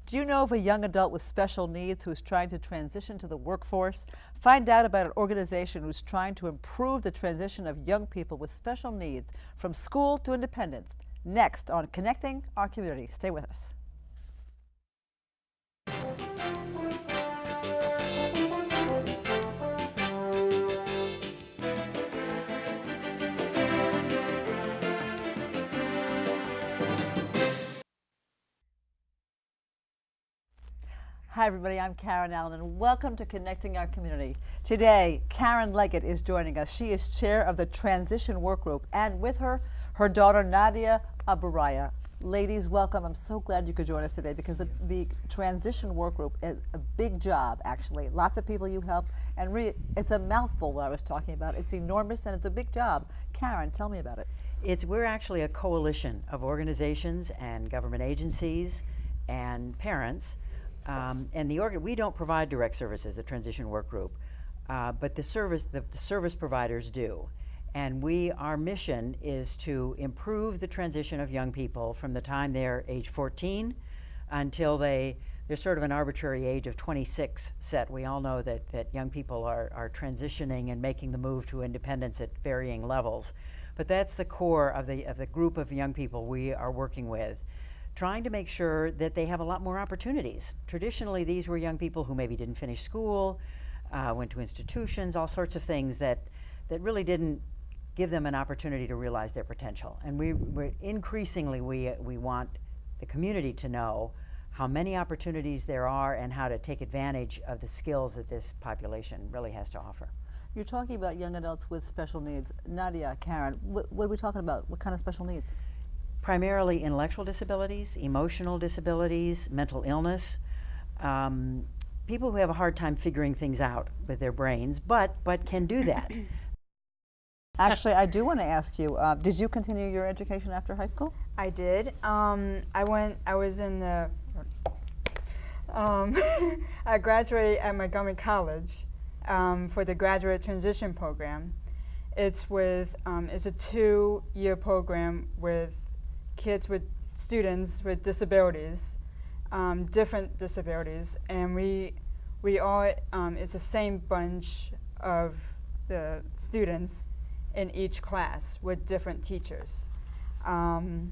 Do you know of a young adult with special needs who is trying to transition to the workforce? Find out about an organization who's trying to improve the transition of young people with special needs from school to independence. Next on Connecting Our Community. Stay with us. Hi everybody, I'm Karen Allen and welcome to Connecting Our Community. Today, Karen Leggett is joining us. She is chair of the Transition Work Group and with her, her daughter Nadia Aburaya. Ladies, welcome. I'm so glad you could join us today because the Transition Work Group is a big job actually. Lots of people you help and really it's a mouthful what I was talking about. It's enormous and it's a big job. Karen, tell me about it. We're actually a coalition of organizations and government agencies and parents. We don't provide direct services, the Transition Work Group, but the service providers do. And our mission is to improve the transition of young people from the time they're age 14 until there's sort of an arbitrary age of 26 set. We all know that young people are transitioning and making the move to independence at varying levels. But that's the core of the group of young people we are working with, trying to make sure that they have a lot more opportunities. Traditionally, these were young people who maybe didn't finish school, went to institutions, all sorts of things that really didn't give them an opportunity to realize their potential. And we increasingly want the community to know how many opportunities there are and how to take advantage of the skills that this population really has to offer. You're talking about young adults with special needs. Nadia, Karen, what are we talking about? What kind of special needs? Primarily intellectual disabilities, emotional disabilities, mental illness, people who have a hard time figuring things out with their brains, but can do that. Actually, I do want to ask you, did you continue your education after high school? I did. I was in the, I graduated at Montgomery College for the Graduate Transition Program. It's a 2-year program with students with disabilities, different disabilities, and we all, it's the same bunch of the students in each class with different teachers. And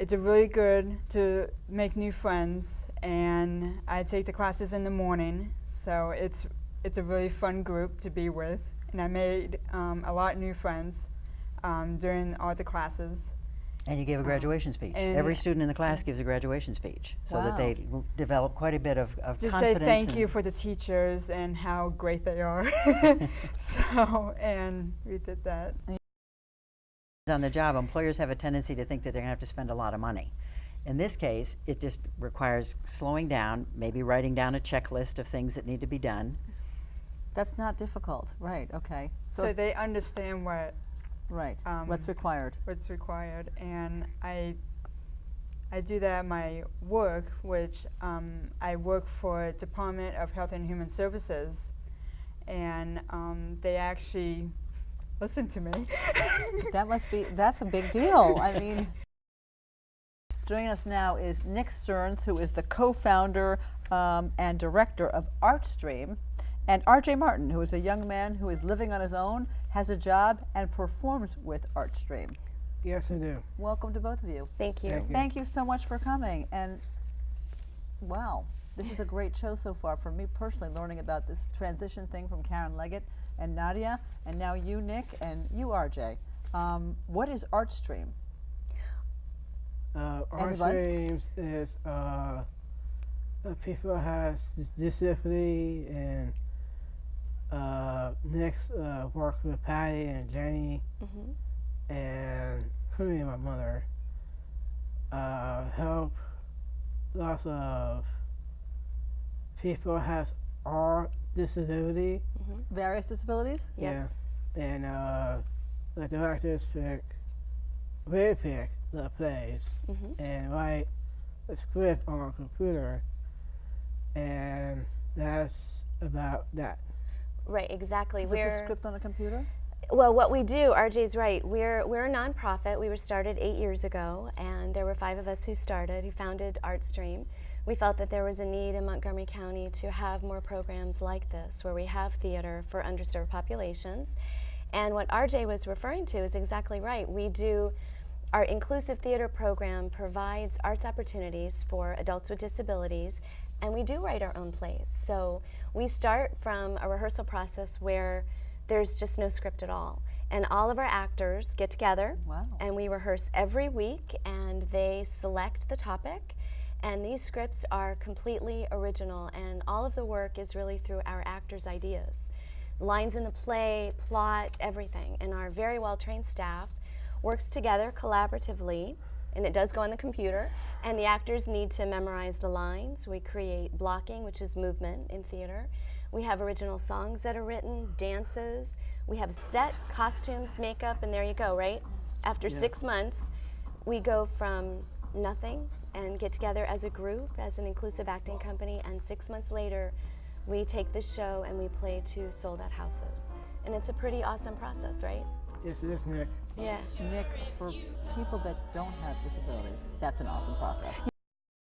it's really good to make new friends, and I take the classes in the morning, so it's a really fun group to be with, and I made a lot of new friends during all the classes. And you gave a graduation speech. Every student in the class gives a graduation speech so that they develop quite a bit of confidence. Just say thank you for the teachers and how great they are. And we did that. On the job, employers have a tendency to think that they're going to have to spend a lot of money. In this case, it just requires slowing down, maybe writing down a checklist of things that need to be done. That's not difficult, right? Okay. So they understand what. Right. What's required? What's required, and I do that at my work, which I work for Department of Health and Human Services, and they actually listen to me. That's a big deal. I mean, joining us now is Nick Stearns, who is the co-founder and director of ArtStream, and R.J. Martin, who is a young man who is living on his own, has a job, and performs with ArtStream. Yes, I do. Welcome to both of you. Thank you. Thank you so much for coming. And wow, this is a great show so far for me personally, learning about this transition thing from Karen Leggett and Nadia, and now you, Nick, and you, RJ. What is ArtStream? ArtStream is people has disability, and Nick's worked with Patty and Jenny, and including my mother, help lots of people have all disability. Various disabilities? Yeah. And the directors pick the plays and write a script on a computer, and that's about that. Right, exactly. So there's a script on a computer? Well, what we do, RJ's right. We're a nonprofit. We were started 8 years ago, and there were 5 of us who founded ArtStream. We felt that there was a need in Montgomery County to have more programs like this, where we have theater for underserved populations. And what RJ was referring to is exactly right. Our inclusive theater program provides arts opportunities for adults with disabilities, and we do write our own plays. So we start from a rehearsal process where there's just no script at all. And all of our actors get together, Wow. and we rehearse every week, and they select the topic. And these scripts are completely original, and all of the work is really through our actors' ideas. Lines in the play, plot, everything. And our very well-trained staff works together collaboratively, and it does go on the computer, and the actors need to memorize the lines. We create blocking, which is movement in theater. We have original songs that are written, dances. We have set, costumes, makeup, and there you go, right? After 6 months, we go from nothing and get together as a group, as an inclusive acting company, and 6 months later, we take this show and we play to sold-out houses. And it's a pretty awesome process, right? Yes, it is, Nick. Yeah. Nick, for people that don't have disabilities, that's an awesome process.